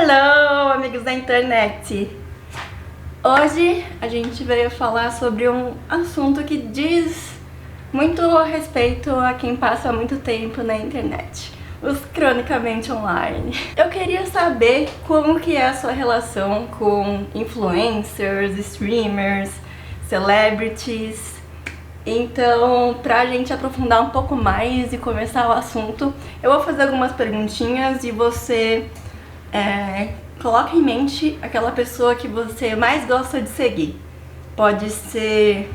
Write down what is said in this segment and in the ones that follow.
Hello, amigos da internet! Hoje a gente veio falar sobre um assunto que diz muito respeito a quem passa muito tempo na internet, os cronicamente online. Eu queria saber como que é a sua relação com influencers, streamers, celebrities. Então, pra gente aprofundar um pouco mais e começar o assunto, eu vou fazer algumas perguntinhas e você coloca em mente aquela pessoa que você mais gosta de seguir. Pode ser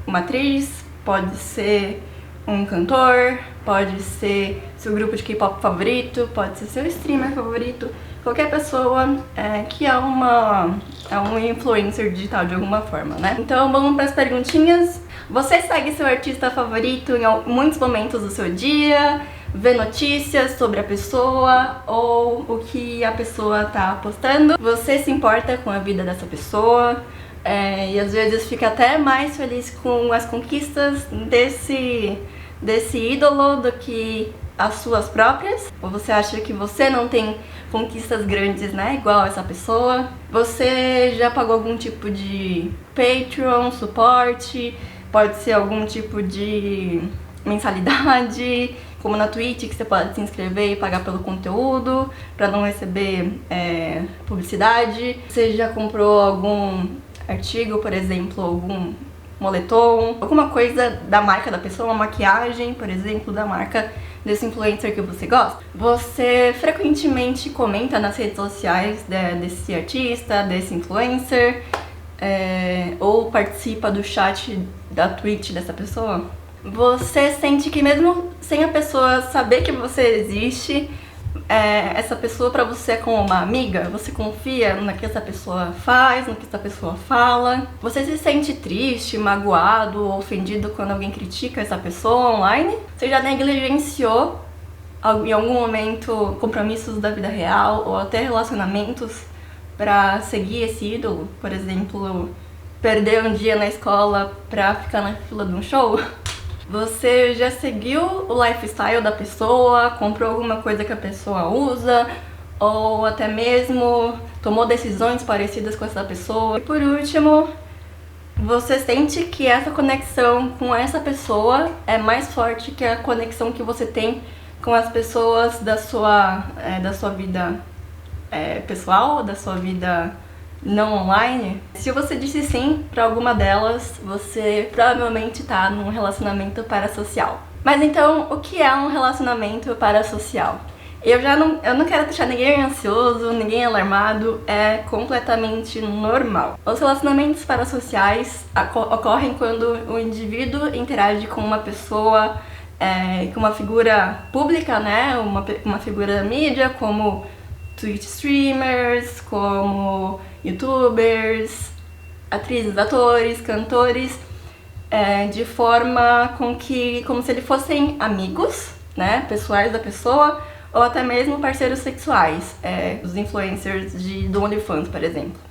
uma atriz, pode ser um cantor, pode ser seu grupo de K-pop favorito, pode ser seu streamer favorito, qualquer pessoa que é um influencer digital de alguma forma, né? Então vamos para as perguntinhas. Você segue seu artista favorito em muitos momentos do seu dia? Vê notícias sobre a pessoa ou o que a pessoa tá postando? Você se importa com a vida dessa pessoa? E às vezes fica até mais feliz com as conquistas desse ídolo do que as suas próprias? Ou você acha que você não tem conquistas grandes, né, igual essa pessoa? Você já pagou algum tipo de Patreon, suporte? Pode ser algum tipo de mensalidade, como na Twitch, que você pode se inscrever e pagar pelo conteúdo para não receber publicidade. Você já comprou algum artigo, por exemplo, algum moletom, alguma coisa da marca da pessoa, uma maquiagem, por exemplo, da marca desse influencer que você gosta? Você frequentemente comenta nas redes sociais desse artista, desse influencer? Ou participa do chat da Twitch dessa pessoa? Você sente que mesmo sem a pessoa saber que você existe, essa pessoa pra você é como uma amiga? Você confia no que essa pessoa faz, no que essa pessoa fala? Você se sente triste, magoado ou ofendido quando alguém critica essa pessoa online? Você já negligenciou em algum momento compromissos da vida real ou até relacionamentos pra seguir esse ídolo? Por exemplo, perder um dia na escola pra ficar na fila de um show? Você já seguiu o lifestyle da pessoa, comprou alguma coisa que a pessoa usa, ou até mesmo tomou decisões parecidas com essa pessoa? E por último, você sente que essa conexão com essa pessoa é mais forte que a conexão que você tem com as pessoas da sua vida pessoal, da sua vida não online? Se você disse sim para alguma delas, você provavelmente tá num relacionamento parasocial. Mas então, o que é um relacionamento parasocial? Eu não quero deixar ninguém ansioso, ninguém alarmado, é completamente normal. Os relacionamentos parasociais ocorrem quando o indivíduo interage com uma pessoa, com uma figura pública, né? Uma figura da mídia, como Twitch streamers, como youtubers, atrizes, atores, cantores, de forma como se eles fossem amigos, né, pessoais da pessoa, ou até mesmo parceiros sexuais, os influencers do OnlyFans, por exemplo.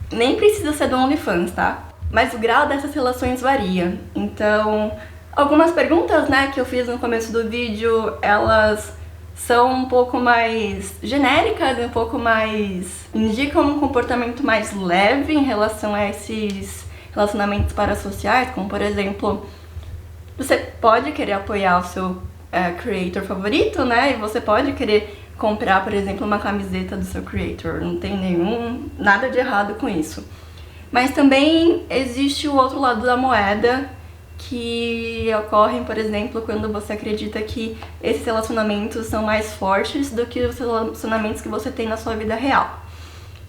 Nem precisa ser do OnlyFans, tá? Mas o grau dessas relações varia. Então, algumas perguntas, né, que eu fiz no começo do vídeo, elas são um pouco mais genéricas, um pouco mais indicam um comportamento mais leve em relação a esses relacionamentos parasociais, como por exemplo, você pode querer apoiar o seu creator favorito, né? E você pode querer comprar, por exemplo, uma camiseta do seu creator, não tem nada de errado com isso. Mas também existe o outro lado da moeda, que ocorrem, por exemplo, quando você acredita que esses relacionamentos são mais fortes do que os relacionamentos que você tem na sua vida real.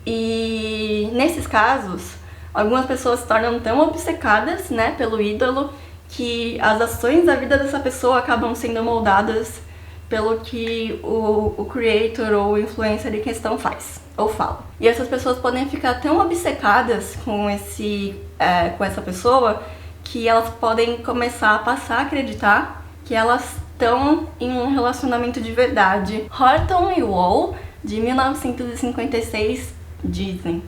E nesses casos, algumas pessoas se tornam tão obcecadas, né, pelo ídolo, que as ações da vida dessa pessoa acabam sendo moldadas pelo que o creator ou o influencer em questão faz ou fala. E essas pessoas podem ficar tão obcecadas com essa pessoa que elas podem começar a passar a acreditar que elas estão em um relacionamento de verdade. Horton e Wall, de 1956, dizem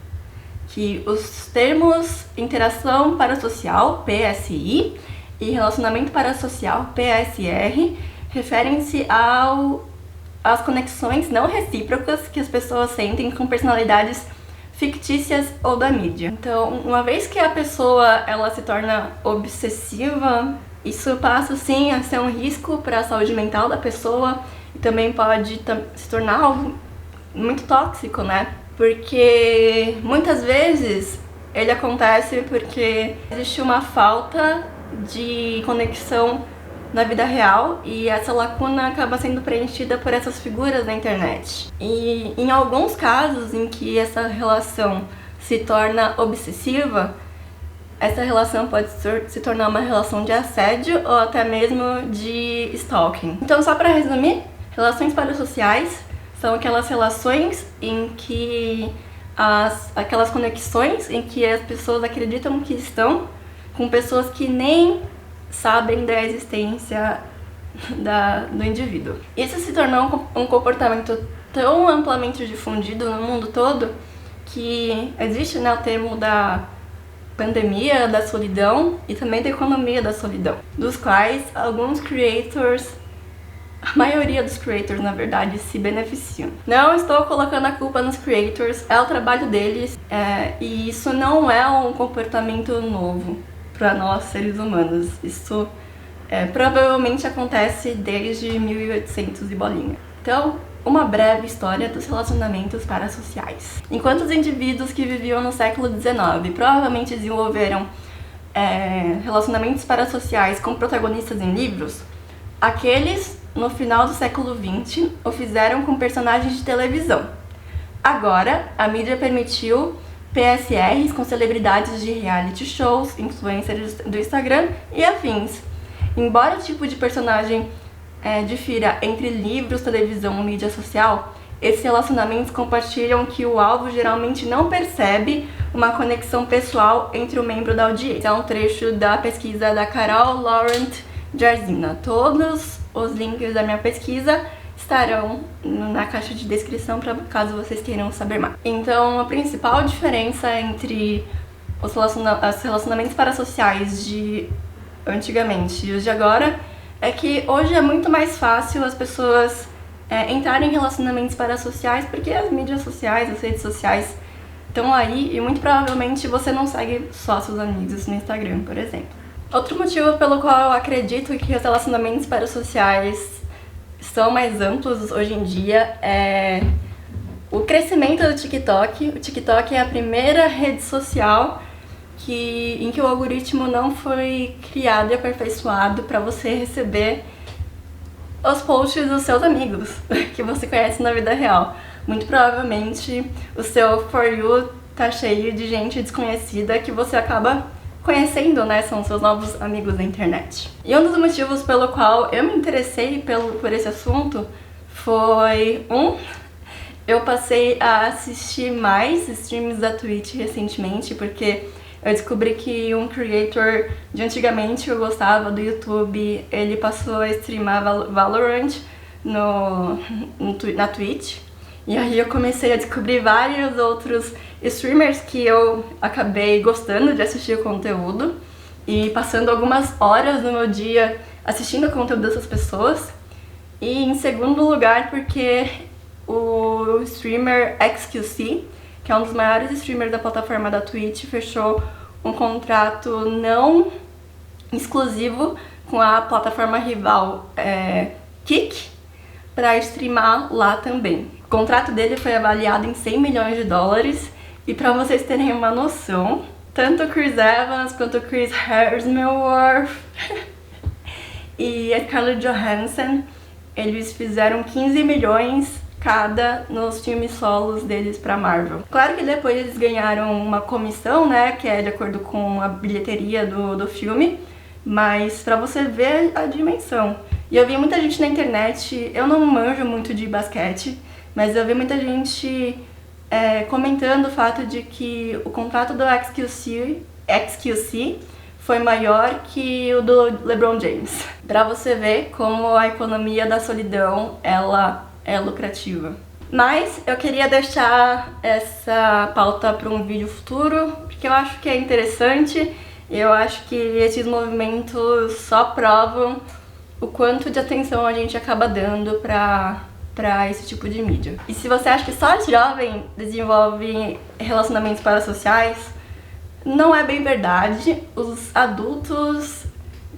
que os termos interação parasocial, PSI, e relacionamento parasocial, PSR, referem-se ao as conexões não recíprocas que as pessoas sentem com personalidades fictícias ou da mídia. Então, uma vez que a pessoa ela se torna obsessiva, isso passa sim a ser um risco para a saúde mental da pessoa e também pode se tornar algo muito tóxico, né? Porque muitas vezes ele acontece porque existe uma falta de conexão na vida real e essa lacuna acaba sendo preenchida por essas figuras na internet. E em alguns casos em que essa relação se torna obsessiva, essa relação pode se tornar uma relação de assédio ou até mesmo de stalking. Então, só para resumir, relações parassociais são aquelas relações em que aquelas conexões em que as pessoas acreditam que estão com pessoas que nem sabem da existência do indivíduo. Isso se tornou um comportamento tão amplamente difundido no mundo todo que existe, né, o termo da pandemia da solidão e também da economia da solidão, dos quais alguns creators, a maioria dos creators, na verdade, se beneficiam. Não estou colocando a culpa nos creators, é o trabalho deles, e isso não é um comportamento novo para nós, seres humanos. Isso provavelmente acontece desde 1800 e bolinha. Então, uma breve história dos relacionamentos parassociais. Enquanto os indivíduos que viviam no século XIX provavelmente desenvolveram relacionamentos parassociais com protagonistas em livros, aqueles no final do século XX o fizeram com personagens de televisão. Agora, a mídia permitiu PSRs com celebridades de reality shows, influencers do Instagram e afins. Embora o tipo de personagem difira entre livros, televisão e mídia social, esses relacionamentos compartilham que o alvo geralmente não percebe uma conexão pessoal entre o membro da audiência. É um trecho da pesquisa da Carol Laurent Jarzina. Todos os links da minha pesquisa estarão na caixa de descrição para caso vocês queiram saber mais. Então, a principal diferença entre os relacionamentos parassociais de antigamente e os de agora é que hoje é muito mais fácil as pessoas entrarem em relacionamentos parassociais porque as mídias sociais, as redes sociais estão aí e muito provavelmente você não segue só seus amigos no Instagram, por exemplo. Outro motivo pelo qual eu acredito que os relacionamentos parassociais são mais amplos hoje em dia é o crescimento do TikTok. O TikTok é a primeira rede social em que o algoritmo não foi criado e aperfeiçoado para você receber os posts dos seus amigos que você conhece na vida real. Muito provavelmente o seu For You tá cheio de gente desconhecida que você acaba conhecendo, né? São seus novos amigos na internet. E um dos motivos pelo qual eu me interessei por esse assunto foi eu passei a assistir mais streams da Twitch recentemente, porque eu descobri que um creator de antigamente que eu gostava do YouTube, ele passou a streamar Valorant na Twitch. E aí eu comecei a descobrir vários outros streamers que eu acabei gostando de assistir o conteúdo e passando algumas horas no meu dia assistindo o conteúdo dessas pessoas. E em segundo lugar, porque o streamer XQC, que é um dos maiores streamers da plataforma da Twitch, fechou um contrato não exclusivo com a plataforma rival Kick para streamar lá também. O contrato dele foi avaliado em $100 milhões e para vocês terem uma noção, tanto o Chris Evans quanto o Chris Hemsworth e a Scarlett Johansson, eles fizeram 15 milhões cada nos filmes solos deles pra Marvel. Claro que depois eles ganharam uma comissão, né, que é de acordo com a bilheteria do filme, mas pra você ver a dimensão. E eu vi muita gente na internet, eu não manjo muito de basquete, mas eu vi muita gente comentando o fato de que o contrato do XQC foi maior que o do LeBron James. Pra você ver como a economia da solidão, ela é lucrativa. Mas eu queria deixar essa pauta para um vídeo futuro, porque eu acho que é interessante e eu acho que esses movimentos só provam o quanto de atenção a gente acaba dando para para esse tipo de mídia. E se você acha que só jovem desenvolve relacionamentos parasociais, não é bem verdade. Os adultos,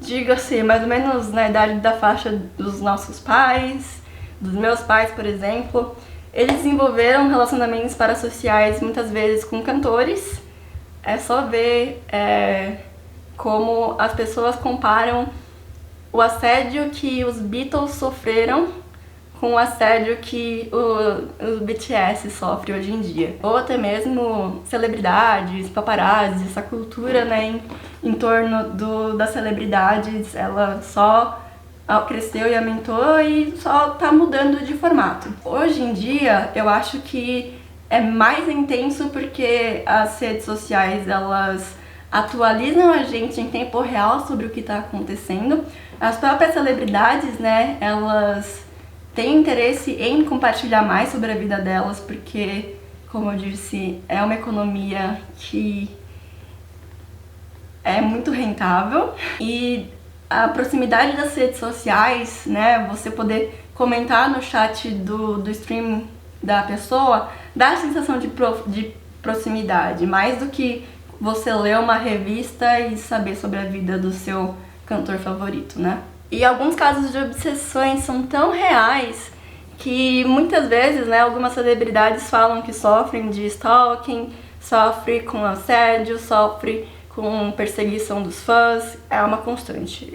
diga-se, mais ou menos na idade da faixa dos nossos pais, dos meus pais, por exemplo, eles desenvolveram relacionamentos parasociais muitas vezes com cantores. É só ver como as pessoas comparam o assédio que os Beatles sofreram com o assédio que o BTS sofre hoje em dia. Ou até mesmo celebridades, paparazzi, essa cultura, né, em torno das celebridades, ela só cresceu e aumentou e só tá mudando de formato. Hoje em dia, eu acho que é mais intenso porque as redes sociais, elas atualizam a gente em tempo real sobre o que está acontecendo. As próprias celebridades, né, elas têm interesse em compartilhar mais sobre a vida delas, porque, como eu disse, é uma economia que é muito rentável. E a proximidade das redes sociais, né, você poder comentar no chat do stream da pessoa, dá a sensação de proximidade, mais do que você ler uma revista e saber sobre a vida do seu cantor favorito, né? E alguns casos de obsessões são tão reais que muitas vezes, né, algumas celebridades falam que sofrem de stalking, sofrem com assédio, sofrem com perseguição dos fãs, é uma constante.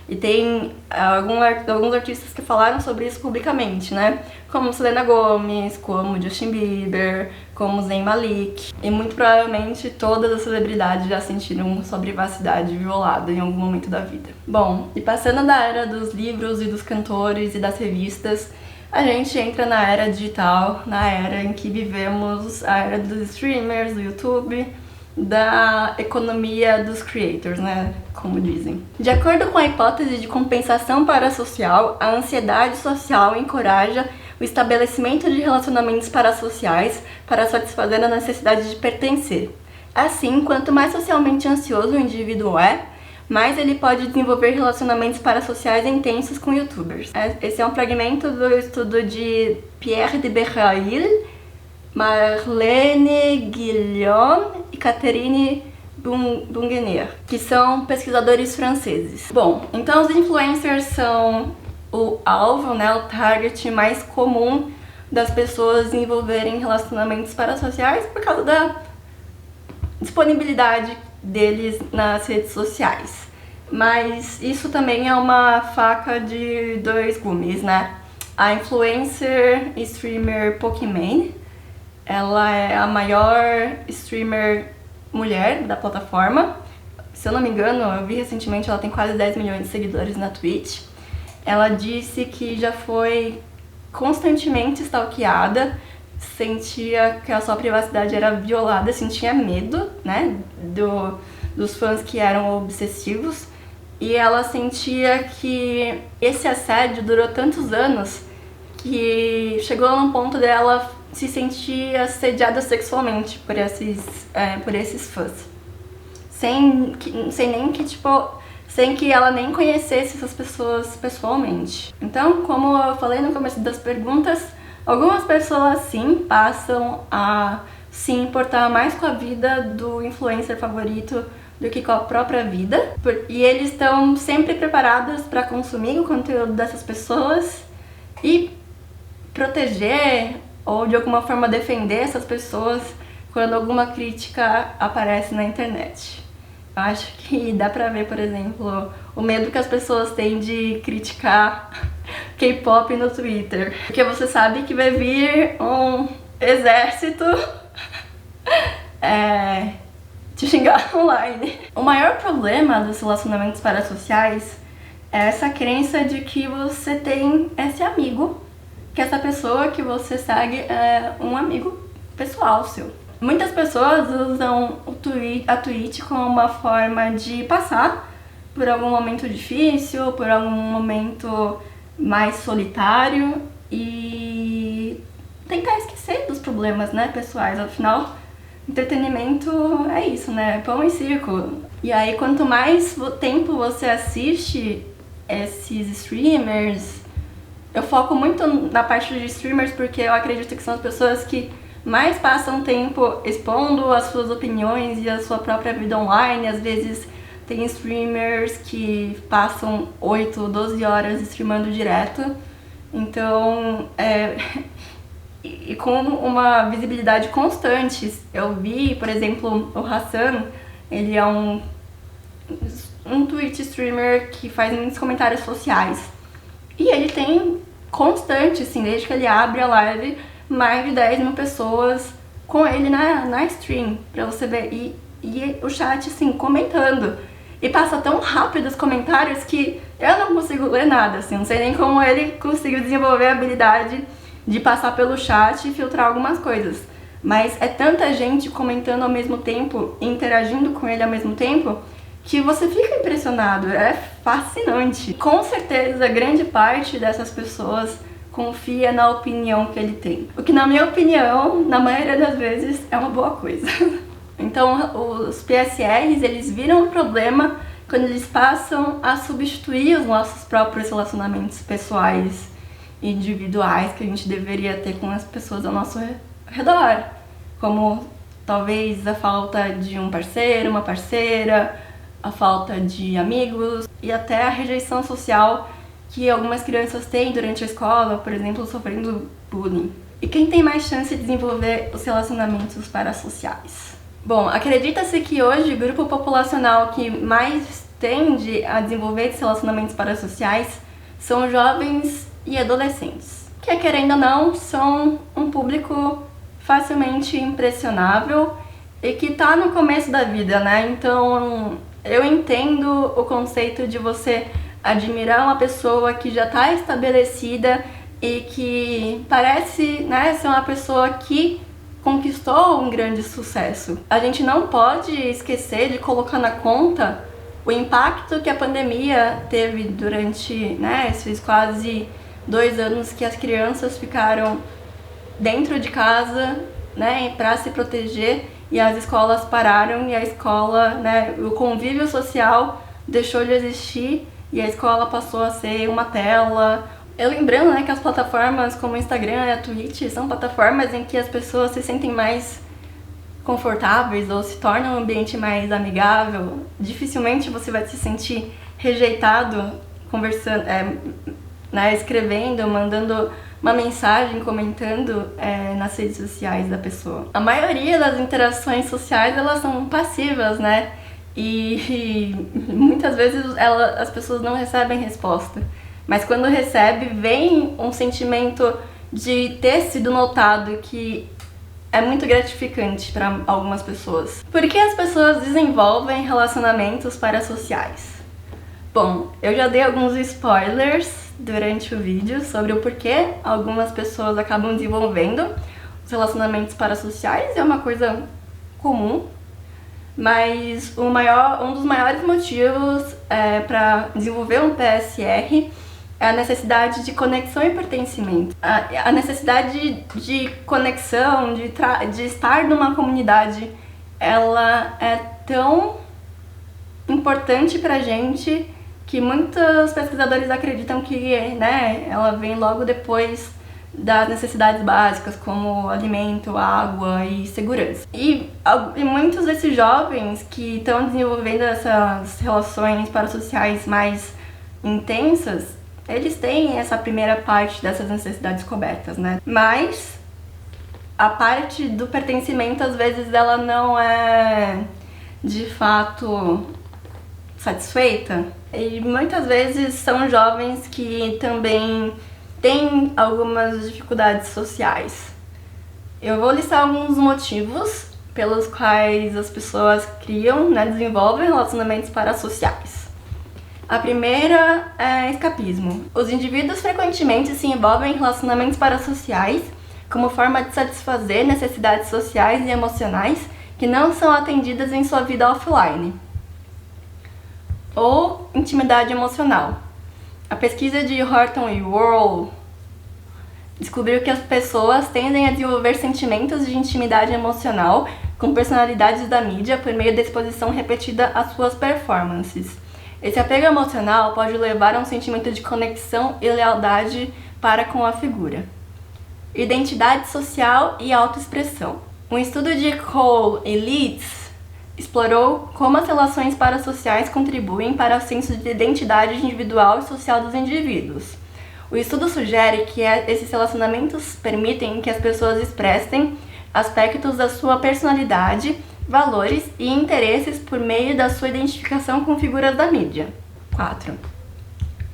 E tem alguns artistas que falaram sobre isso publicamente, né? Como Selena Gomez, como Justin Bieber, como Zayn Malik. E muito provavelmente todas as celebridades já sentiram sua privacidade violada em algum momento da vida. Bom, e passando da era dos livros e dos cantores e das revistas, a gente entra na era digital, na era em que vivemos, a era dos streamers, do YouTube, da economia dos creators, né, como dizem. De acordo com a hipótese de compensação parasocial, a ansiedade social encoraja o estabelecimento de relacionamentos parasociais para satisfazer a necessidade de pertencer. Assim, quanto mais socialmente ansioso o indivíduo é, mais ele pode desenvolver relacionamentos parasociais intensos com youtubers. Esse é um fragmento do estudo de Pierre de Berrail, Marlene Guillaume e Catherine Bungener, que são pesquisadores franceses. Bom, então os influencers são o alvo, né, o target mais comum das pessoas desenvolverem relacionamentos parasociais por causa da disponibilidade deles nas redes sociais. Mas isso também é uma faca de dois gumes, né? A influencer e streamer Pokimane, ela é a maior streamer mulher da plataforma. Se eu não me engano, eu vi recentemente, ela tem quase 10 milhões de seguidores na Twitch. Ela disse que já foi constantemente stalkeada, sentia que a sua privacidade era violada, sentia medo, né, dos fãs que eram obsessivos. E ela sentia que esse assédio durou tantos anos que chegou num ponto dela se sentir assediada sexualmente por esses fãs. Sem que ela nem conhecesse essas pessoas pessoalmente. Então, como eu falei no começo das perguntas, algumas pessoas sim passam a se importar mais com a vida do influencer favorito do que com a própria vida. E eles estão sempre preparados para consumir o conteúdo dessas pessoas e proteger ou de alguma forma defender essas pessoas quando alguma crítica aparece na internet. Eu acho que dá pra ver, por exemplo, o medo que as pessoas têm de criticar K-pop no Twitter. Porque você sabe que vai vir um exército te xingar online. O maior problema dos relacionamentos parasociais é essa crença de que você tem esse amigo, que essa pessoa que você segue é um amigo pessoal seu. Muitas pessoas usam a Twitch como uma forma de passar por algum momento difícil, por algum momento mais solitário e tentar esquecer dos problemas, né, pessoais. Afinal, entretenimento é isso, né, pão e circo. E aí, quanto mais tempo você assiste esses streamers, Eu foco muito na parte de streamers porque eu acredito que são as pessoas que mais passam tempo expondo as suas opiniões e a sua própria vida online. Às vezes tem streamers que passam 8, 12 horas streamando direto. Então, e com uma visibilidade constante. Eu vi, por exemplo, o Hassan, ele é um Twitch streamer que faz muitos comentários sociais. E ele tem constante, assim, desde que ele abre a live, mais de 10 mil pessoas com ele na stream, pra você ver. E o chat, assim, comentando. E passa tão rápido os comentários que eu não consigo ler nada, assim. Não sei nem como ele conseguiu desenvolver a habilidade de passar pelo chat e filtrar algumas coisas. Mas é tanta gente comentando ao mesmo tempo, interagindo com ele ao mesmo tempo, que você fica impressionado, é fascinante. Com certeza, grande parte dessas pessoas confia na opinião que ele tem. O que, na minha opinião, na maioria das vezes, é uma boa coisa. Então, os PSRs, eles viram um problema quando eles passam a substituir os nossos próprios relacionamentos pessoais e individuais que a gente deveria ter com as pessoas ao nosso redor. Como, talvez, a falta de um parceiro, uma parceira, a falta de amigos e até a rejeição social que algumas crianças têm durante a escola, por exemplo, sofrendo bullying. E quem tem mais chance de desenvolver os relacionamentos parasociais? Bom, acredita-se que hoje o grupo populacional que mais tende a desenvolver esses relacionamentos parasociais são jovens e adolescentes, que, querendo ou não, são um público facilmente impressionável e que tá no começo da vida, né? Então, eu entendo o conceito de você admirar uma pessoa que já tá estabelecida e que parece, né, ser uma pessoa que conquistou um grande sucesso. A gente não pode esquecer de colocar na conta o impacto que a pandemia teve durante, né, esses quase 2 anos que as crianças ficaram dentro de casa, né, para se proteger, e as escolas pararam e a escola, né, o convívio social deixou de existir e a escola passou a ser uma tela. Eu lembrando, né, que as plataformas como o Instagram e a Twitch são plataformas em que as pessoas se sentem mais confortáveis ou se tornam um ambiente mais amigável. Dificilmente você vai se sentir rejeitado conversando, né, escrevendo, mandando uma mensagem, comentando nas redes sociais da pessoa. A maioria das interações sociais, elas são passivas, né? E muitas vezes as pessoas não recebem resposta. Mas quando recebe, vem um sentimento de ter sido notado, que é muito gratificante para algumas pessoas. Por que as pessoas desenvolvem relacionamentos parasociais? Bom, eu já dei alguns spoilers durante o vídeo sobre o porquê algumas pessoas acabam desenvolvendo os relacionamentos parasociais. É uma coisa comum, mas um dos maiores motivos para desenvolver um PSR é a necessidade de conexão e pertencimento. A necessidade de conexão, de estar numa comunidade, ela é tão importante pra gente que muitos pesquisadores acreditam que, né, ela vem logo depois das necessidades básicas, como alimento, água e segurança. E muitos desses jovens que estão desenvolvendo essas relações parasociais mais intensas, eles têm essa primeira parte dessas necessidades cobertas, né? Mas a parte do pertencimento, às vezes, ela não é de fato satisfeita. E muitas vezes são jovens que também têm algumas dificuldades sociais. Eu vou listar alguns motivos pelos quais as pessoas criam, né, desenvolvem relacionamentos parasociais. A primeira é escapismo. Os indivíduos frequentemente se envolvem em relacionamentos parasociais como forma de satisfazer necessidades sociais e emocionais que não são atendidas em sua vida offline. Ou intimidade emocional. A pesquisa de Horton e Worrell descobriu que as pessoas tendem a desenvolver sentimentos de intimidade emocional com personalidades da mídia por meio da exposição repetida às suas performances. Esse apego emocional pode levar a um sentimento de conexão e lealdade para com a figura. Identidade social e autoexpressão. Um estudo de Cole e Leeds explorou como as relações parasociais contribuem para o senso de identidade individual e social dos indivíduos. O estudo sugere que esses relacionamentos permitem que as pessoas expressem aspectos da sua personalidade, valores e interesses por meio da sua identificação com figuras da mídia. 4.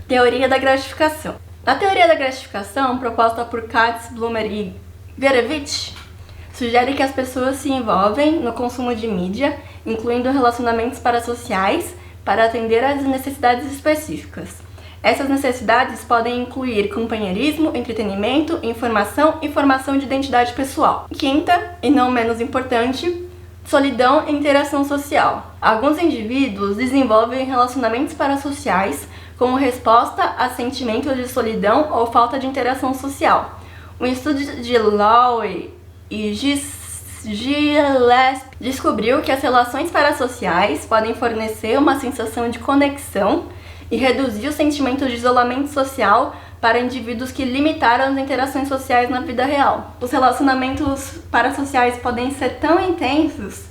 Teoria da gratificação. A teoria da gratificação, proposta por Katz, Blumer e Gurevich, sugere que as pessoas se envolvem no consumo de mídia, incluindo relacionamentos parasociais, para atender às necessidades específicas. Essas necessidades podem incluir companheirismo, entretenimento, informação e formação de identidade pessoal. Quinta, e não menos importante, solidão e interação social. Alguns indivíduos desenvolvem relacionamentos parasociais como resposta a sentimentos de solidão ou falta de interação social. Um estudo de Lowe e Gillespie descobriu que as relações parasociais podem fornecer uma sensação de conexão e reduzir o sentimento de isolamento social para indivíduos que limitaram as interações sociais na vida real. Os relacionamentos parasociais podem ser tão intensos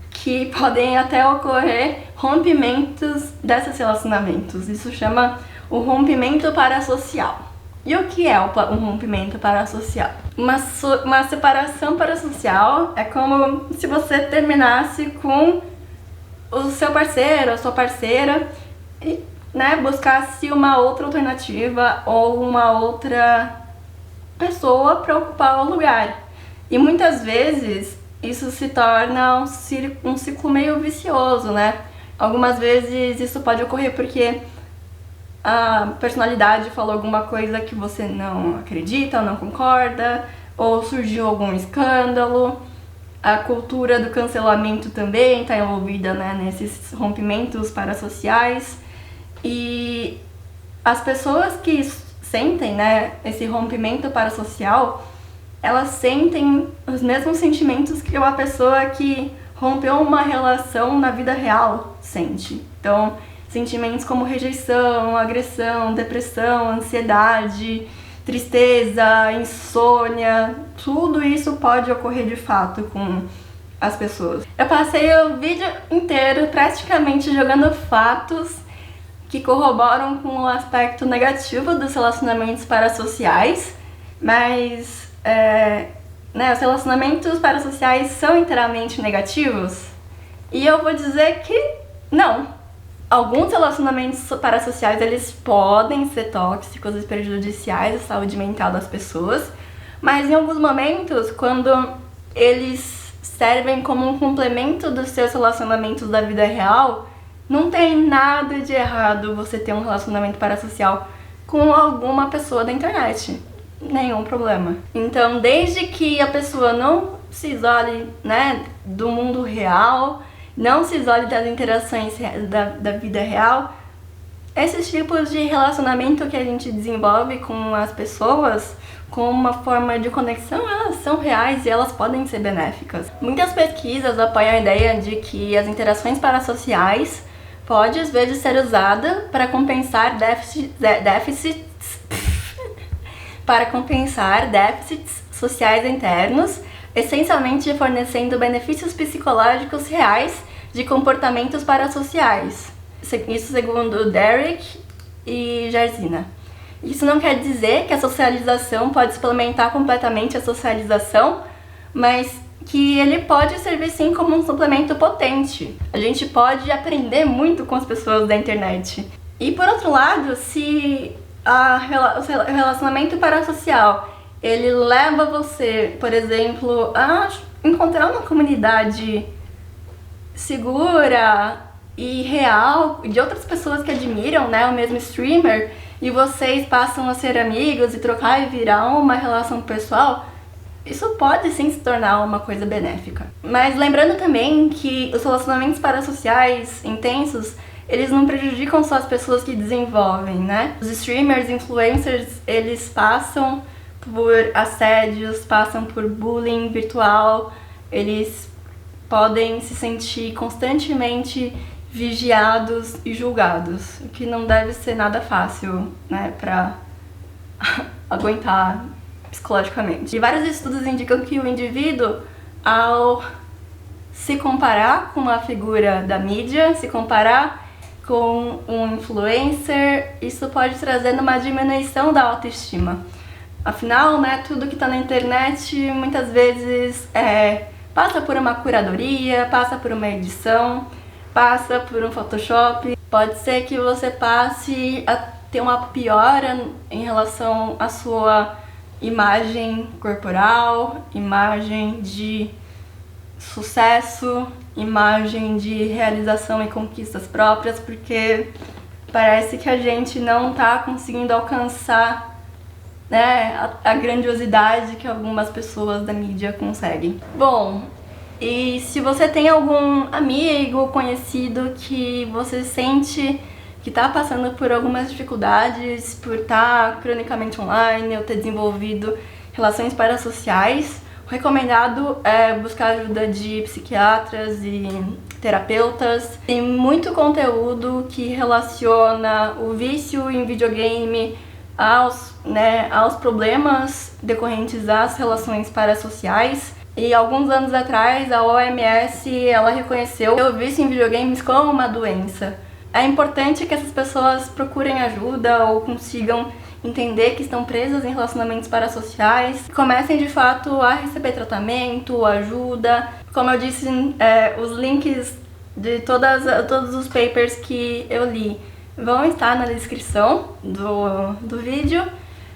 que podem até ocorrer rompimentos desses relacionamentos. Isso chama o rompimento parasocial. E o que é um rompimento parasocial? Uma separação parasocial é como se você terminasse com o seu parceiro, a sua parceira, e buscasse uma outra alternativa ou uma outra pessoa para ocupar o lugar. E muitas vezes isso se torna um ciclo meio vicioso, né? Algumas vezes isso pode ocorrer porque a personalidade falou alguma coisa que você não acredita ou não concorda, ou surgiu algum escândalo. A cultura do cancelamento também está envolvida, nesses rompimentos parasociais. E as pessoas que sentem, esse rompimento parasocial, elas sentem os mesmos sentimentos que uma pessoa que rompeu uma relação na vida real sente. Então, sentimentos como rejeição, agressão, depressão, ansiedade, tristeza, insônia, tudo isso pode ocorrer de fato com as pessoas. Eu passei o vídeo inteiro praticamente jogando fatos que corroboram com o aspecto negativo dos relacionamentos parasociais, mas os relacionamentos parasociais são inteiramente negativos? E eu vou dizer que não. Alguns relacionamentos parasociais, eles podem ser tóxicos e prejudiciais à saúde mental das pessoas, mas em alguns momentos, quando eles servem como um complemento dos seus relacionamentos da vida real, não tem nada de errado você ter um relacionamento parasocial com alguma pessoa da internet. Nenhum problema. Então, desde que a pessoa não se isole, do mundo real, não se isole das interações da vida real, esses tipos de relacionamento que a gente desenvolve com as pessoas, com uma forma de conexão, elas são reais e elas podem ser benéficas. Muitas pesquisas apoiam a ideia de que as interações parasociais pode às vezes ser usada para compensar déficits sociais internos, essencialmente fornecendo benefícios psicológicos reais de comportamentos parasociais. Isso segundo Derek e Jarzina. Isso não quer dizer que a socialização pode suplementar completamente a socialização, mas que ele pode servir sim como um suplemento potente. A gente pode aprender muito com as pessoas da internet. E por outro lado, se o relacionamento parasocial ele leva você, por exemplo, a encontrar uma comunidade segura e real de outras pessoas que admiram, o mesmo streamer, e vocês passam a ser amigos e trocar e virar uma relação pessoal, isso pode sim se tornar uma coisa benéfica. Mas lembrando também que os relacionamentos parasociais intensos, eles não prejudicam só as pessoas que desenvolvem, Os streamers, influencers, eles passam por assédios, passam por bullying virtual, eles podem se sentir constantemente vigiados e julgados, o que não deve ser nada fácil, para aguentar psicologicamente. E vários estudos indicam que o indivíduo, ao se comparar com uma figura da mídia, se comparar com um influencer, isso pode trazer uma diminuição da autoestima. Afinal, né, tudo que está na internet muitas vezes passa por uma curadoria, passa por uma edição, passa por um Photoshop. Pode ser que você passe a ter uma piora em relação à sua imagem corporal, imagem de sucesso, imagem de realização e conquistas próprias, porque parece que a gente não está conseguindo alcançar, né, a grandiosidade que algumas pessoas da mídia conseguem. Bom, e se você tem algum amigo, conhecido que você sente que está passando por algumas dificuldades, por estar cronicamente online ou ter desenvolvido relações parasociais, o recomendado é buscar ajuda de psiquiatras e terapeutas. Tem muito conteúdo que relaciona o vício em videogame aos problemas decorrentes às relações parasociais. E alguns anos atrás, a OMS ela reconheceu o vício em videogames como uma doença. É importante que essas pessoas procurem ajuda ou consigam entender que estão presas em relacionamentos parasociais, comecem de fato a receber tratamento, ajuda. Como eu disse, os links de todos os papers que eu li vão estar na descrição do vídeo.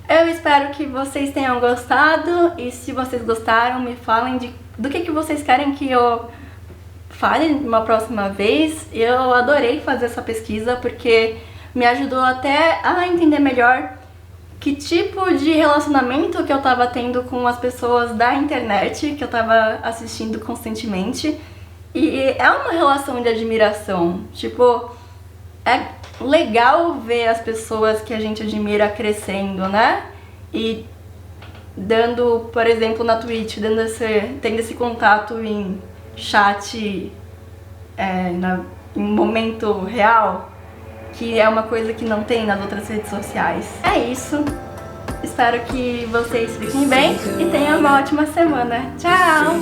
Eu espero que vocês tenham gostado e se vocês gostaram, me falem do que vocês querem que eu fale uma próxima vez. Eu adorei fazer essa pesquisa porque me ajudou até a entender melhor que tipo de relacionamento que eu tava tendo com as pessoas da internet, que eu tava assistindo constantemente. E é uma relação de admiração. Tipo, é legal ver as pessoas que a gente admira crescendo, né? E dando, por exemplo, na Twitch, tendo esse contato em chat, em momento real, que é uma coisa que não tem nas outras redes sociais. É isso. Espero que vocês fiquem bem e tenham uma ótima semana. Tchau!